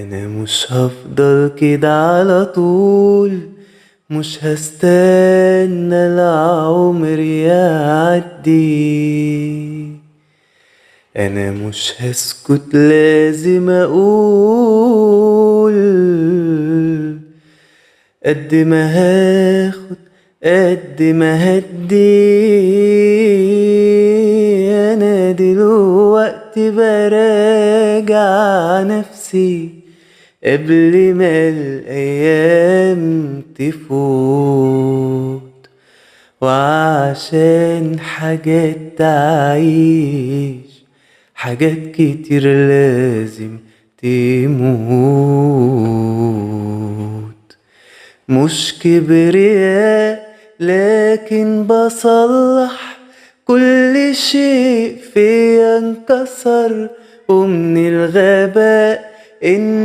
انا مش هفضل كده على طول، مش هستنى العمر يعدي. انا مش هسكت، لازم اقول قد ما هاخد قد ما هدي. انا دلوقتي براجع نفسي قبل ما الايام تفوت، وعشان حاجات تعيش حاجات كتير لازم تموت. مش كبرياء لكن بصلح كل شيء فيا انكسر، ومن الغباء إن